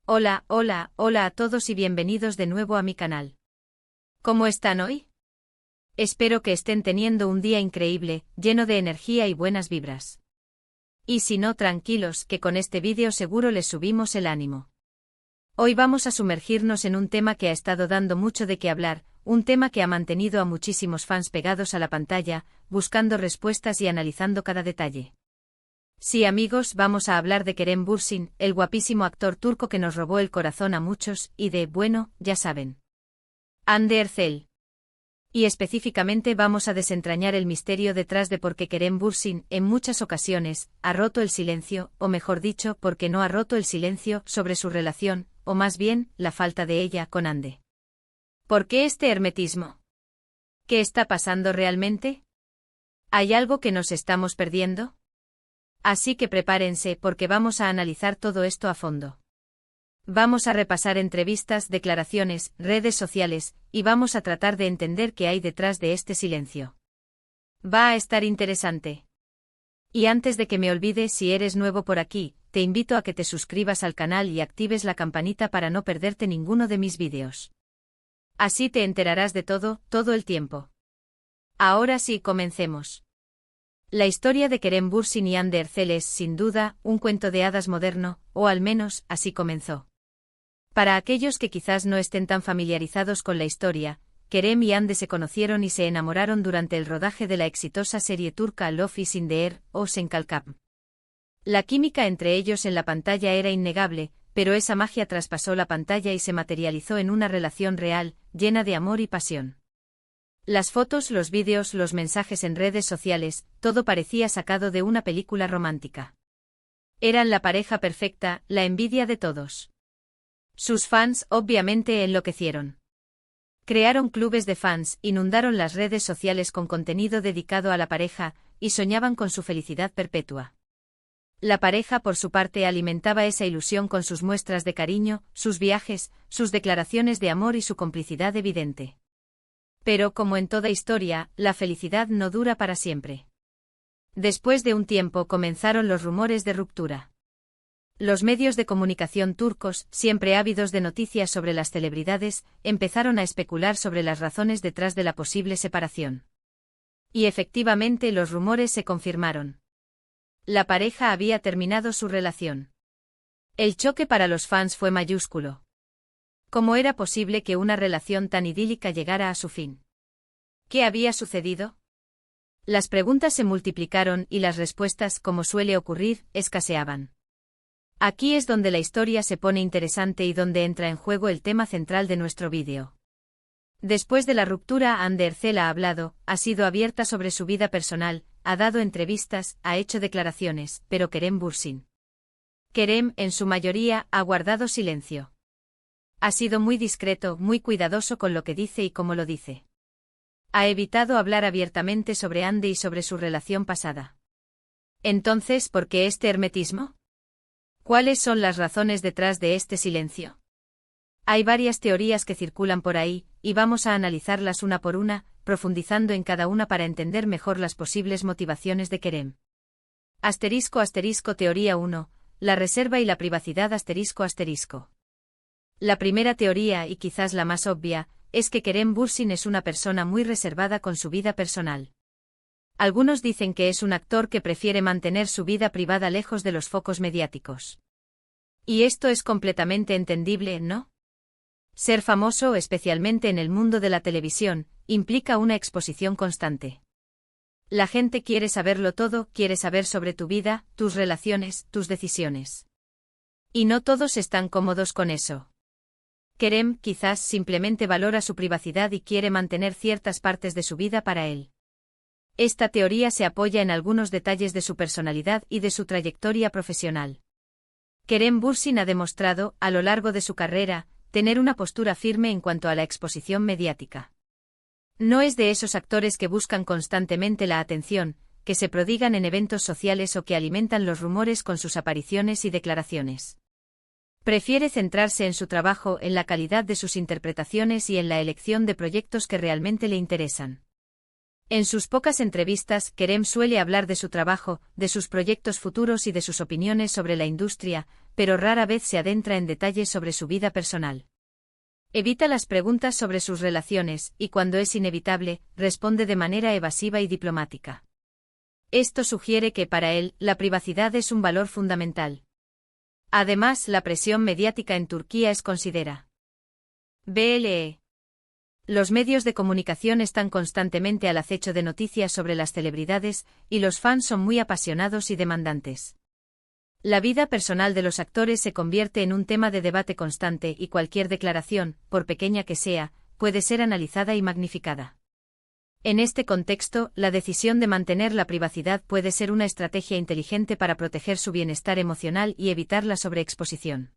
Hola, hola, hola a todos y bienvenidos de nuevo a mi canal. ¿Cómo están hoy? Espero que estén teniendo un día increíble, lleno de energía y buenas vibras. Y si no, tranquilos, que con este vídeo seguro les subimos el ánimo. Hoy vamos a sumergirnos en un tema que ha estado dando mucho de qué hablar, un tema que ha mantenido a muchísimos fans pegados a la pantalla, buscando respuestas y analizando cada detalle. Sí, amigos, vamos a hablar de Kerem Bürsin, el guapísimo actor turco que nos robó el corazón a muchos, y de, bueno, ya saben, Hande Erçel. Y específicamente vamos a desentrañar el misterio detrás de por qué Kerem Bürsin, en muchas ocasiones, ha roto el silencio, o mejor dicho, por qué no ha roto el silencio sobre su relación, o más bien, la falta de ella con Hande. ¿Por qué este hermetismo? ¿Qué está pasando realmente? ¿Hay algo que nos estamos perdiendo? Así que prepárense porque vamos a analizar todo esto a fondo. Vamos a repasar entrevistas, declaraciones, redes sociales, y vamos a tratar de entender qué hay detrás de este silencio. Va a estar interesante. Y antes de que me olvide, si eres nuevo por aquí, te invito a que te suscribas al canal y actives la campanita para no perderte ninguno de mis vídeos. Así te enterarás de todo el tiempo. Ahora sí, comencemos. La historia de Kerem Bürsin y Hande Erçel es, sin duda, un cuento de hadas moderno, o al menos, así comenzó. Para aquellos que quizás no estén tan familiarizados con la historia, Kerem y Hande se conocieron y se enamoraron durante el rodaje de la exitosa serie turca Love is in the Air, o Senkalkap. La química entre ellos en la pantalla era innegable, pero esa magia traspasó la pantalla y se materializó en una relación real, llena de amor y pasión. Las fotos, los vídeos, los mensajes en redes sociales, todo parecía sacado de una película romántica. Eran la pareja perfecta, la envidia de todos. Sus fans, obviamente, enloquecieron. Crearon clubes de fans, inundaron las redes sociales con contenido dedicado a la pareja, y soñaban con su felicidad perpetua. La pareja, por su parte, alimentaba esa ilusión con sus muestras de cariño, sus viajes, sus declaraciones de amor y su complicidad evidente. Pero, como en toda historia, la felicidad no dura para siempre. Después de un tiempo comenzaron los rumores de ruptura. Los medios de comunicación turcos, siempre ávidos de noticias sobre las celebridades, empezaron a especular sobre las razones detrás de la posible separación. Y efectivamente los rumores se confirmaron. La pareja había terminado su relación. El choque para los fans fue mayúsculo. ¿Cómo era posible que una relación tan idílica llegara a su fin? ¿Qué había sucedido? Las preguntas se multiplicaron y las respuestas, como suele ocurrir, escaseaban. Aquí es donde la historia se pone interesante y donde entra en juego el tema central de nuestro vídeo. Después de la ruptura, Hande Erçel ha hablado, ha sido abierta sobre su vida personal, ha dado entrevistas, ha hecho declaraciones, pero Kerem Bürsin. Kerem, en su mayoría, ha guardado silencio. Ha sido muy discreto, muy cuidadoso con lo que dice y cómo lo dice. Ha evitado hablar abiertamente sobre Hande y sobre su relación pasada. Entonces, ¿por qué este hermetismo? ¿Cuáles son las razones detrás de este silencio? Hay varias teorías que circulan por ahí, y vamos a analizarlas una por una, profundizando en cada una para entender mejor las posibles motivaciones de Kerem. *** Teoría 1. La reserva y la privacidad ***. La primera teoría, y quizás la más obvia, es que Kerem Bürsin es una persona muy reservada con su vida personal. Algunos dicen que es un actor que prefiere mantener su vida privada lejos de los focos mediáticos. Y esto es completamente entendible, ¿no? Ser famoso, especialmente en el mundo de la televisión, implica una exposición constante. La gente quiere saberlo todo, quiere saber sobre tu vida, tus relaciones, tus decisiones. Y no todos están cómodos con eso. Kerem, quizás, simplemente valora su privacidad y quiere mantener ciertas partes de su vida para él. Esta teoría se apoya en algunos detalles de su personalidad y de su trayectoria profesional. Kerem Bürsin ha demostrado, a lo largo de su carrera, tener una postura firme en cuanto a la exposición mediática. No es de esos actores que buscan constantemente la atención, que se prodigan en eventos sociales o que alimentan los rumores con sus apariciones y declaraciones. Prefiere centrarse en su trabajo, en la calidad de sus interpretaciones y en la elección de proyectos que realmente le interesan. En sus pocas entrevistas, Kerem suele hablar de su trabajo, de sus proyectos futuros y de sus opiniones sobre la industria, pero rara vez se adentra en detalles sobre su vida personal. Evita las preguntas sobre sus relaciones, y cuando es inevitable, responde de manera evasiva y diplomática. Esto sugiere que para él, la privacidad es un valor fundamental. Además, la presión mediática en Turquía es considera. BLE. Los medios de comunicación están constantemente al acecho de noticias sobre las celebridades, y los fans son muy apasionados y demandantes. La vida personal de los actores se convierte en un tema de debate constante y cualquier declaración, por pequeña que sea, puede ser analizada y magnificada. En este contexto, la decisión de mantener la privacidad puede ser una estrategia inteligente para proteger su bienestar emocional y evitar la sobreexposición.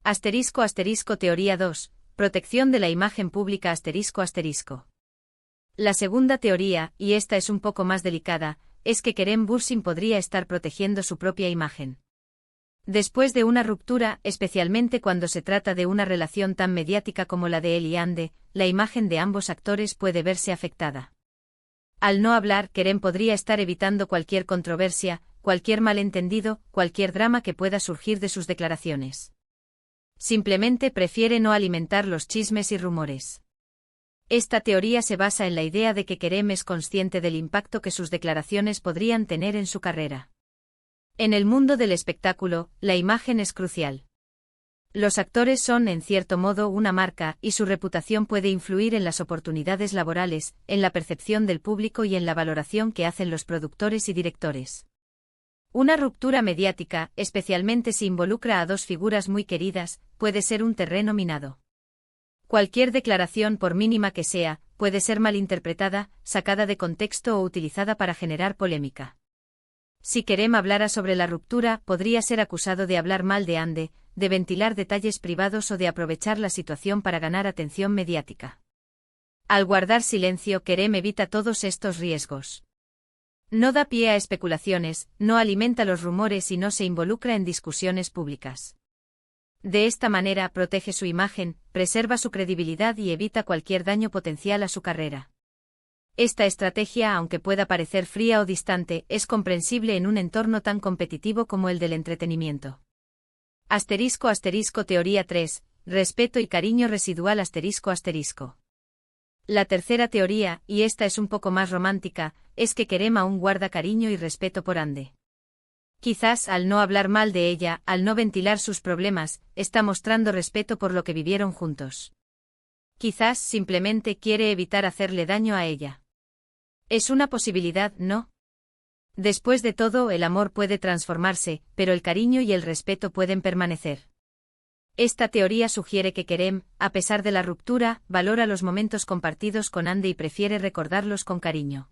*** Teoría 2. Protección de la imagen pública ***. La segunda teoría, y esta es un poco más delicada, es que Kerem Bürsin podría estar protegiendo su propia imagen. Después de una ruptura, especialmente cuando se trata de una relación tan mediática como la de él y Hande, la imagen de ambos actores puede verse afectada. Al no hablar, Kerem podría estar evitando cualquier controversia, cualquier malentendido, cualquier drama que pueda surgir de sus declaraciones. Simplemente prefiere no alimentar los chismes y rumores. Esta teoría se basa en la idea de que Kerem es consciente del impacto que sus declaraciones podrían tener en su carrera. En el mundo del espectáculo, la imagen es crucial. Los actores son, en cierto modo, una marca, y su reputación puede influir en las oportunidades laborales, en la percepción del público y en la valoración que hacen los productores y directores. Una ruptura mediática, especialmente si involucra a dos figuras muy queridas, puede ser un terreno minado. Cualquier declaración, por mínima que sea, puede ser malinterpretada, sacada de contexto o utilizada para generar polémica. Si Kerem hablara sobre la ruptura, podría ser acusado de hablar mal de Hande, de ventilar detalles privados o de aprovechar la situación para ganar atención mediática. Al guardar silencio, Kerem evita todos estos riesgos. No da pie a especulaciones, no alimenta los rumores y no se involucra en discusiones públicas. De esta manera protege su imagen, preserva su credibilidad y evita cualquier daño potencial a su carrera. Esta estrategia, aunque pueda parecer fría o distante, es comprensible en un entorno tan competitivo como el del entretenimiento. Teoría 3. Respeto y cariño residual ***. La tercera teoría, y esta es un poco más romántica, es que Kerem aún guarda cariño y respeto por Hande. Quizás al no hablar mal de ella, al no ventilar sus problemas, está mostrando respeto por lo que vivieron juntos. Quizás simplemente quiere evitar hacerle daño a ella. Es una posibilidad, ¿no? Después de todo, el amor puede transformarse, pero el cariño y el respeto pueden permanecer. Esta teoría sugiere que Kerem, a pesar de la ruptura, valora los momentos compartidos con Hande y prefiere recordarlos con cariño.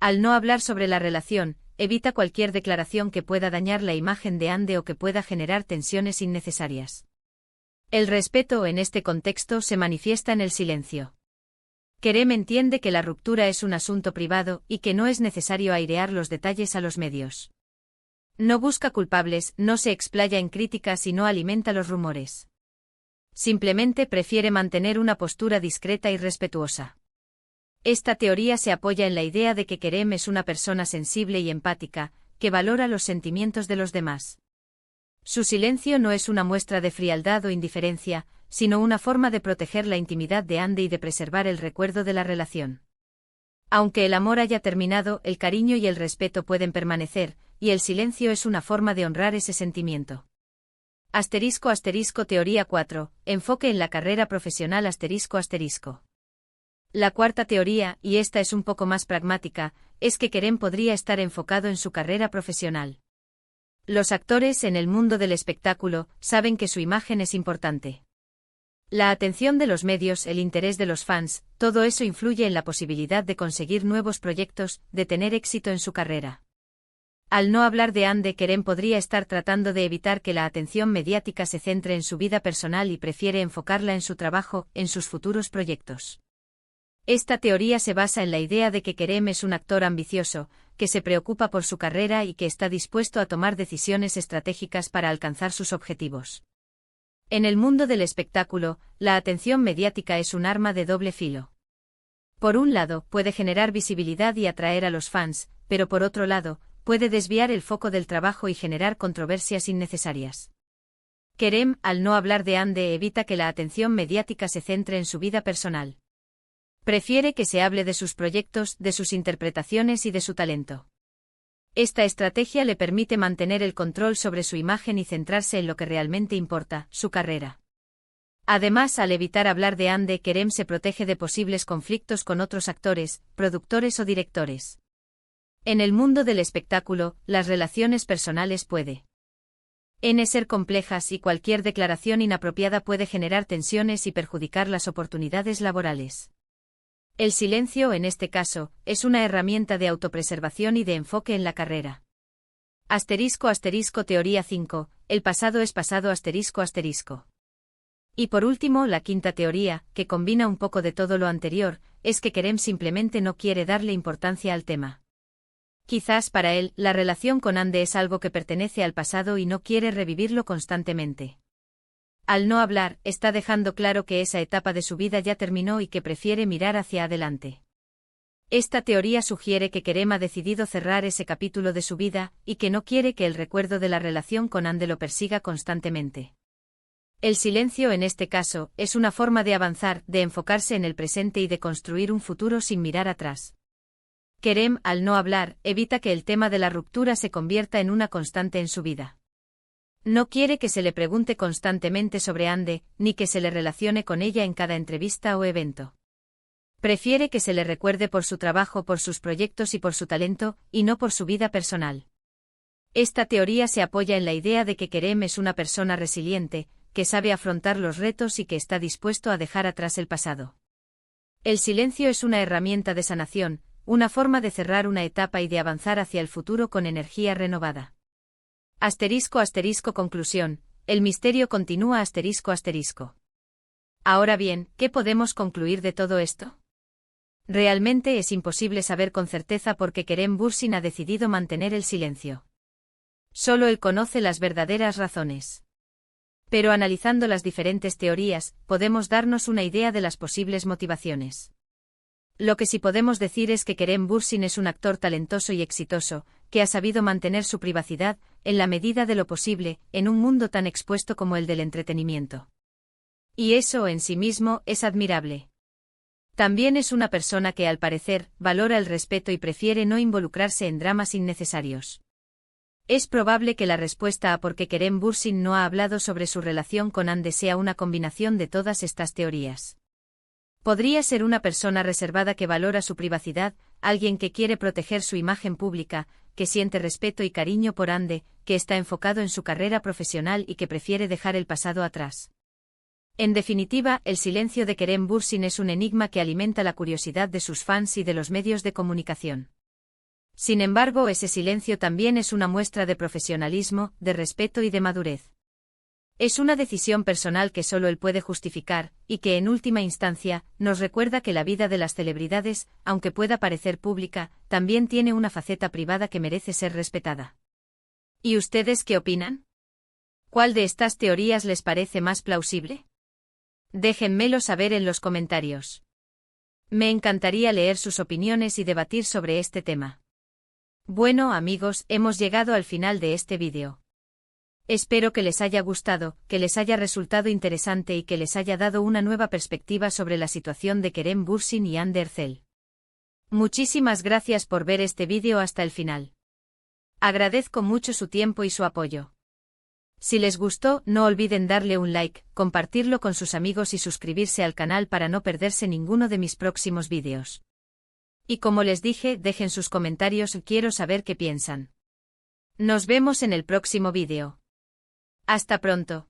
Al no hablar sobre la relación, evita cualquier declaración que pueda dañar la imagen de Hande o que pueda generar tensiones innecesarias. El respeto en este contexto se manifiesta en el silencio. Kerem entiende que la ruptura es un asunto privado y que no es necesario airear los detalles a los medios. No busca culpables, no se explaya en críticas y no alimenta los rumores. Simplemente prefiere mantener una postura discreta y respetuosa. Esta teoría se apoya en la idea de que Kerem es una persona sensible y empática, que valora los sentimientos de los demás. Su silencio no es una muestra de frialdad o indiferencia, sino una forma de proteger la intimidad de Hande y de preservar el recuerdo de la relación. Aunque el amor haya terminado, el cariño y el respeto pueden permanecer, y el silencio es una forma de honrar ese sentimiento. Teoría 4. Enfoque en la carrera profesional ***. La cuarta teoría, y esta es un poco más pragmática, es que Kerem podría estar enfocado en su carrera profesional. Los actores en el mundo del espectáculo saben que su imagen es importante. La atención de los medios, el interés de los fans, todo eso influye en la posibilidad de conseguir nuevos proyectos, de tener éxito en su carrera. Al no hablar de Hande, Kerem podría estar tratando de evitar que la atención mediática se centre en su vida personal y prefiere enfocarla en su trabajo, en sus futuros proyectos. Esta teoría se basa en la idea de que Kerem es un actor ambicioso, que se preocupa por su carrera y que está dispuesto a tomar decisiones estratégicas para alcanzar sus objetivos. En el mundo del espectáculo, la atención mediática es un arma de doble filo. Por un lado, puede generar visibilidad y atraer a los fans, pero por otro lado, puede desviar el foco del trabajo y generar controversias innecesarias. Kerem, al no hablar de Hande, evita que la atención mediática se centre en su vida personal. Prefiere que se hable de sus proyectos, de sus interpretaciones y de su talento. Esta estrategia le permite mantener el control sobre su imagen y centrarse en lo que realmente importa, su carrera. Además, al evitar hablar de Hande, Kerem se protege de posibles conflictos con otros actores, productores o directores. En el mundo del espectáculo, las relaciones personales pueden ser complejas y cualquier declaración inapropiada puede generar tensiones y perjudicar las oportunidades laborales. El silencio, en este caso, es una herramienta de autopreservación y de enfoque en la carrera. *** Teoría 5. El pasado es pasado ***. Y por último, la quinta teoría, que combina un poco de todo lo anterior, es que Kerem simplemente no quiere darle importancia al tema. Quizás para él, la relación con Hande es algo que pertenece al pasado y no quiere revivirlo constantemente. Al no hablar, está dejando claro que esa etapa de su vida ya terminó y que prefiere mirar hacia adelante. Esta teoría sugiere que Kerem ha decidido cerrar ese capítulo de su vida, y que no quiere que el recuerdo de la relación con Hande lo persiga constantemente. El silencio en este caso, es una forma de avanzar, de enfocarse en el presente y de construir un futuro sin mirar atrás. Kerem, al no hablar, evita que el tema de la ruptura se convierta en una constante en su vida. No quiere que se le pregunte constantemente sobre Hande, ni que se le relacione con ella en cada entrevista o evento. Prefiere que se le recuerde por su trabajo, por sus proyectos y por su talento, y no por su vida personal. Esta teoría se apoya en la idea de que Kerem es una persona resiliente, que sabe afrontar los retos y que está dispuesto a dejar atrás el pasado. El silencio es una herramienta de sanación, una forma de cerrar una etapa y de avanzar hacia el futuro con energía renovada. Conclusión. El misterio continúa ***. Ahora bien, ¿qué podemos concluir de todo esto? Realmente es imposible saber con certeza por qué Kerem Bürsin ha decidido mantener el silencio. Solo él conoce las verdaderas razones. Pero analizando las diferentes teorías, podemos darnos una idea de las posibles motivaciones. Lo que sí podemos decir es que Kerem Bürsin es un actor talentoso y exitoso, que ha sabido mantener su privacidad, en la medida de lo posible, en un mundo tan expuesto como el del entretenimiento. Y eso en sí mismo es admirable. También es una persona que, al parecer, valora el respeto y prefiere no involucrarse en dramas innecesarios. Es probable que la respuesta a por qué Kerem Bürsin no ha hablado sobre su relación con Hande sea una combinación de todas estas teorías. Podría ser una persona reservada que valora su privacidad, alguien que quiere proteger su imagen pública, que siente respeto y cariño por Hande, que está enfocado en su carrera profesional y que prefiere dejar el pasado atrás. En definitiva, el silencio de Kerem Bürsin es un enigma que alimenta la curiosidad de sus fans y de los medios de comunicación. Sin embargo, ese silencio también es una muestra de profesionalismo, de respeto y de madurez. Es una decisión personal que solo él puede justificar, y que en última instancia, nos recuerda que la vida de las celebridades, aunque pueda parecer pública, también tiene una faceta privada que merece ser respetada. ¿Y ustedes qué opinan? ¿Cuál de estas teorías les parece más plausible? Déjenmelo saber en los comentarios. Me encantaría leer sus opiniones y debatir sobre este tema. Bueno amigos, hemos llegado al final de este vídeo. Espero que les haya gustado, que les haya resultado interesante y que les haya dado una nueva perspectiva sobre la situación de Kerem Bürsin y Hande Erçel. Muchísimas gracias por ver este vídeo hasta el final. Agradezco mucho su tiempo y su apoyo. Si les gustó, no olviden darle un like, compartirlo con sus amigos y suscribirse al canal para no perderse ninguno de mis próximos vídeos. Y como les dije, dejen sus comentarios, quiero saber qué piensan. Nos vemos en el próximo vídeo. Hasta pronto.